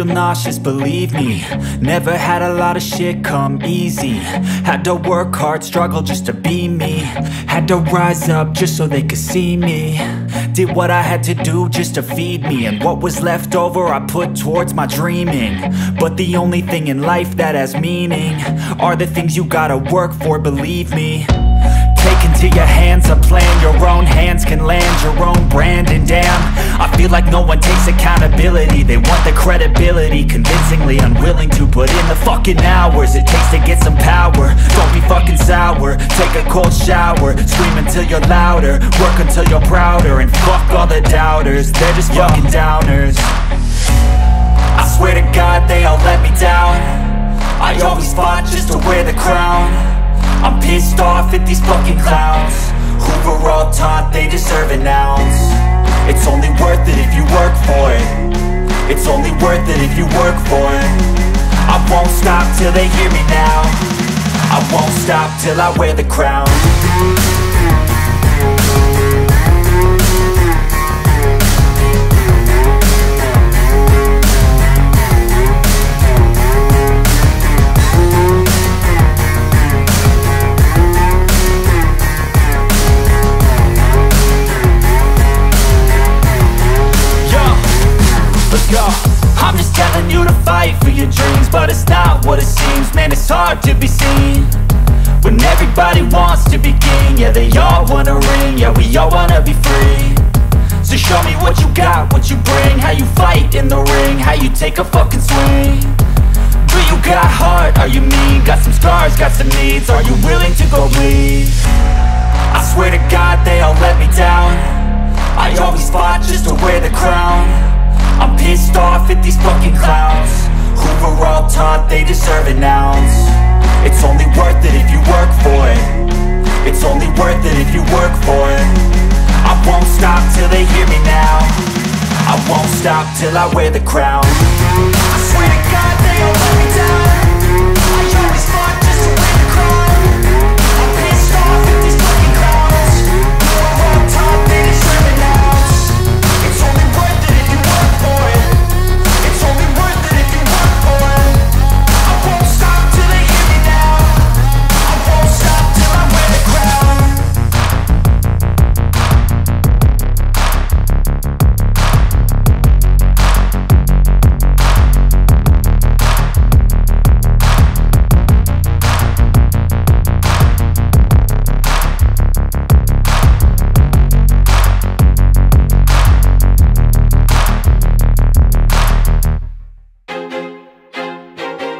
feel nauseous, believe me. Never had a lot of shit come easy. Had to work hard, struggle just to be me. Had to rise up just so they could see me. Did what I had to do just to feed me, and what was left over I put towards my dreaming. But the only thing in life that has meaning are the things you gotta work for, believe me. Take into your hands a plan, your own hands can land your own brand. And damn, I feel like no one takes accountability. They want the credibility, convincingly unwilling to put in the fucking hours it takes to get some power. Don't be fucking sour, take a cold shower. Scream until you're louder, work until you're prouder. And fuck all the doubters, they're just fucking downers. I swear to God they all let me down. I always fought just to wear the crown. I'm pissed off at these fucking clowns who were all taught they deserve an ounce. It's only worth it if you work for it. It's only worth it if you work for it. I won't stop till they hear me now. I won't stop till I wear the crown. I'm just telling you to fight for your dreams, but it's not what it seems. Man, it's hard to be seen when everybody wants to be king. Yeah, they all wanna ring, yeah, we all wanna be free. So show me what you got, what you bring, how you fight in the ring, how you take a fucking swing. Do you got heart, are you mean? Got some scars, got some needs, are you willing to go bleed? I swear to God they all let me down. I always fought just to wear the crown. I'm pissed off at these fucking clowns who were all taught they deserve an ounce. It's only worth it if you work for it. It's only worth it if you work for it. I won't stop till they hear me now. I won't stop till I wear the crown. I swear to God they all let me down. I always fought just to wear the crown. I'm pissed off at these fucking clowns who were all taught they deserve an ounce. It's only worth it if you work for it. It's only worth it if you work for it. I won't stop till they hear me now. I won't stop till I wear the crown.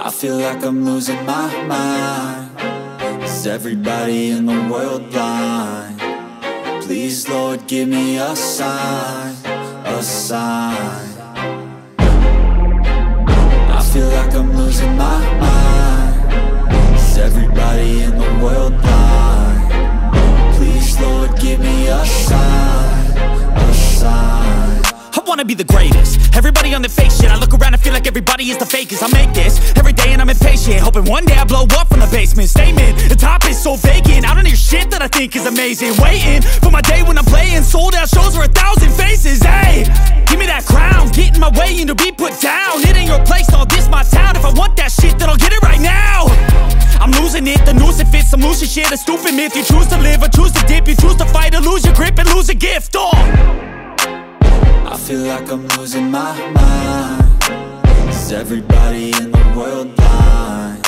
I feel like I'm losing my mind. Is everybody in the world blind? Please, Lord, give me a sign, a sign. I feel like I'm losing my mind. Is everybody in the world blind? Please, Lord, give me a sign, a sign. I wanna be the greatest. Everybody on the fake shit. I look around and feel like everybody is the fakest. I make this every day and I'm impatient, hoping one day I blow up from the basement. Statement, the top is so vacant. I don't hear shit that I think is amazing. Waiting for my day when I'm playing sold out shows for 1,000 faces. Hey, give me that crown, get in my way and to be put down. It ain't your place, all this my town. If I want that shit, then I'll get it right now. I'm losing it, the noose it fits, I'm losing shit. A stupid myth, you choose to live or choose to dip. You choose to fight or lose your grip and lose a gift. I feel like I'm losing my mind. Is everybody in the world blind?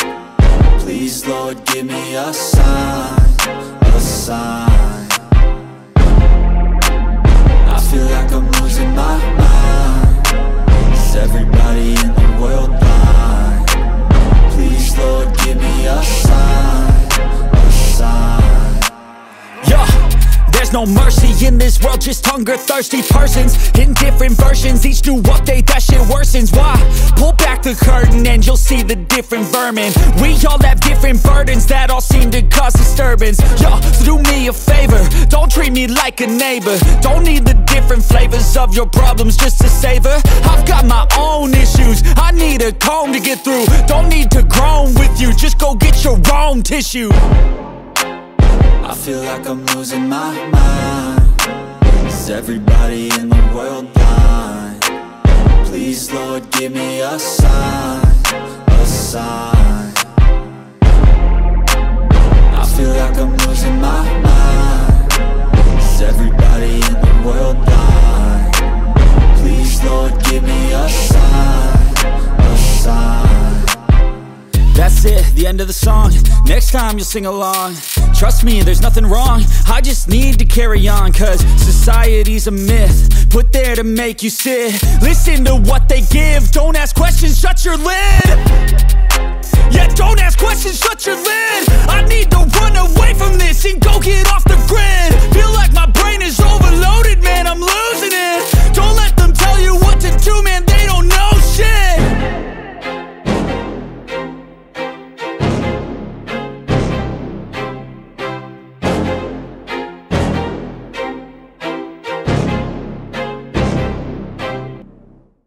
Please, Lord, give me a sign, a sign. I feel like I'm losing my mind. Is everybody in the world blind? Please, Lord, give me a sign, a sign. Yeah. There's no mercy in this world, just hunger-thirsty persons in different versions, each new update, that shit worsens. Why? Pull back the curtain and you'll see the different vermin. We all have different burdens that all seem to cause disturbance. Yo, so do me a favor, don't treat me like a neighbor. Don't need the different flavors of your problems just to savor. I've got my own issues, I need a comb to get through. Don't need to groan with you, just go get your own tissue. I feel like I'm losing my mind. Is everybody in the world blind? Please, Lord, give me a sign, a sign. I feel like I'm losing my mind. Is everybody in the world blind? Please, Lord, give me a sign, a sign. That's it, the end of the song. Next time you'll sing along. Trust me, there's nothing wrong. I just need to carry on, cause society's a myth put there to make you sit. Listen to what they give. Don't ask questions, shut your lid. Yeah, don't ask questions, shut your lid. I need to run away from this and go get off the grid. Feel like my brain is overloaded, man, I'm losing it. Don't let them tell you what to do, man, they don't know shit.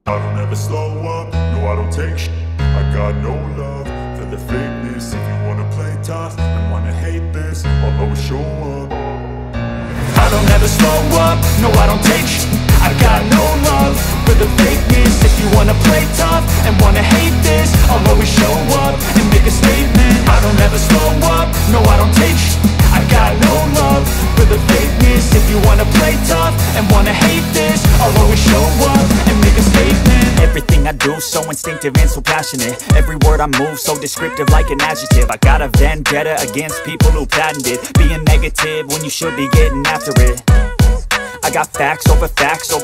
I don't ever slow up, no I don't take shit. I got no love for the fakeness. If you wanna play tough and wanna hate this, I'll always show up. I don't ever slow up, no I don't take shit. I got no love for the fakeness. If you wanna play tough and wanna hate this, I'll always show up and make a statement. I don't ever slow up, no I don't take shit. I got no love for the fakeness. If you wanna play tough and wanna hate this, I'll always show up and make a statement. Everything I do so instinctive and so passionate. Every word I move so descriptive like an adjective. I got a vendetta against people who patented being negative when you should be getting after it. I got facts over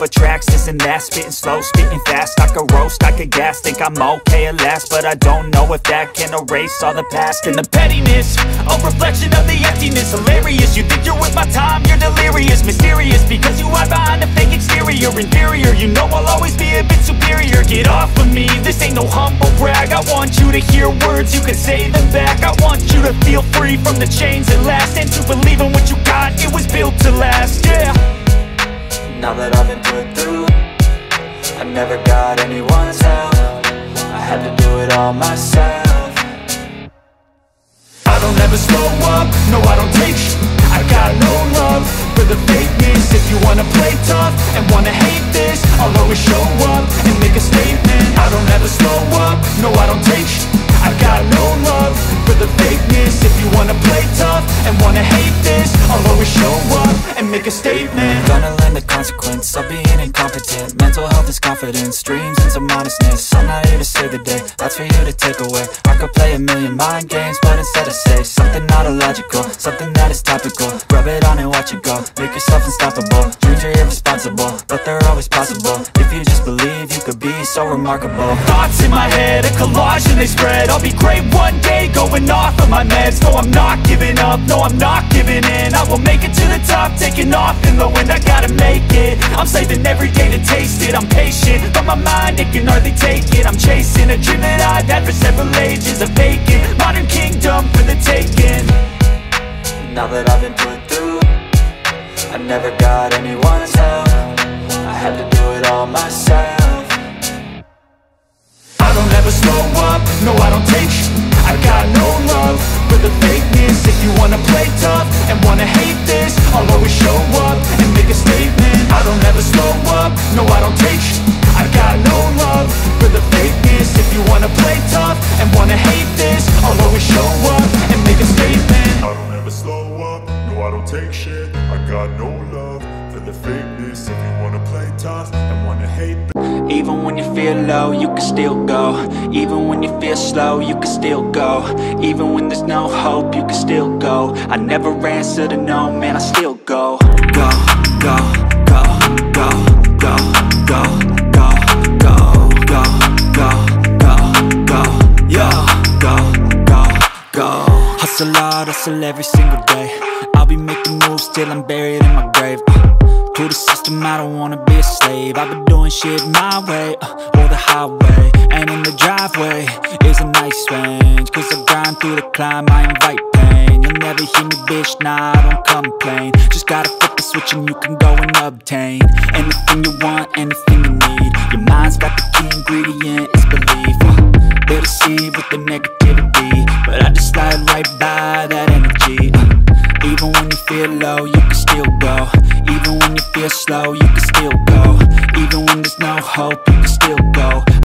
tracks, this and that. Spitting slow, spitting fast. I could roast, I could gas. Think I'm okay at last, but I don't know if that can erase all the past. And the pettiness, a reflection of the emptiness. Hilarious, you think you're worth my time, you're delirious. Mysterious, because you hide behind a fake exterior. Inferior, you know I'll always be a bit superior. Get off of me, this ain't no humble brag. I want you to hear words, you can say them back. I want you to feel free from the chains that last, and to believe in what you got, it was built to last, yeah. Now that I've been put through, I never got anyone's help. I had to do it all myself. I don't ever slow up, no I don't take shit. I got no love for the fakeness. If you wanna play tough and wanna hate this, I'll always show up and make a statement. I don't ever slow up, no I don't take shit. I got no love for the fakeness. If you wanna play tough and wanna hate this, I'll always show up and make a statement. Gonna learn the consequence of being incompetent. Mental health is confidence, dreams and some honestness. I'm not here to save the day, that's for you to take away. I could play a million mind games, but instead I say something not illogical, something that is topical. Rub it on and watch it go, make yourself unstoppable. Dreams are irresponsible, but they're always possible. If you just believe, you could be so remarkable. Thoughts in my head, a collage and they spread. I'll be great one day, going off of my meds. No, I'm not giving up, no, I'm not giving in. I will make it to the top, taking off in the wind. I gotta make it, I'm saving every day to taste it. I'm patient, but my mind, it can hardly take it. I'm chasing a dream that I've had for several ages. A vacant, modern kingdom for the taking. Now that I've been put through, I never got anyone's help. I had to do it all myself. I don't ever slow up, no I don't take shit. I got no love for the fakeness. If you wanna play tough and wanna hate this, I'll always show up and make a statement. I don't ever slow up, no I don't take shit. I got no love for the fakeness. If you wanna play tough and wanna hate this, I'll always show up and make a statement. I don't ever slow up, no I don't take shit. I got no love for the fakeness. If you wanna play tough and wanna hate Even when you feel low, you can still go. Even when you feel slow, you can still go. Even when there's no hope, you can still go. I never answer to no, man, I still go. Go, go, go, go, go, go, go, go, go, go, go, go, yo, go, go, go. Hustle hard, hustle every single day. I'll be making moves till I'm buried in my grave. To the system, I don't wanna be a slave. I've been doing shit my way, or the highway. And in the driveway is a nice range. Cause I grind through the climb, I invite pain. You'll never hear me, bitch, nah, I don't complain. Just gotta flip the switch and you can go and obtain anything you want, anything you need. Your mind's got the key ingredient, it's belief. They'll deceive with the negativity, but I just slide right by that energy. Even when you feel low, you can still go. Even Even when you feel slow, you can still go. Even when there's no hope, you can still go.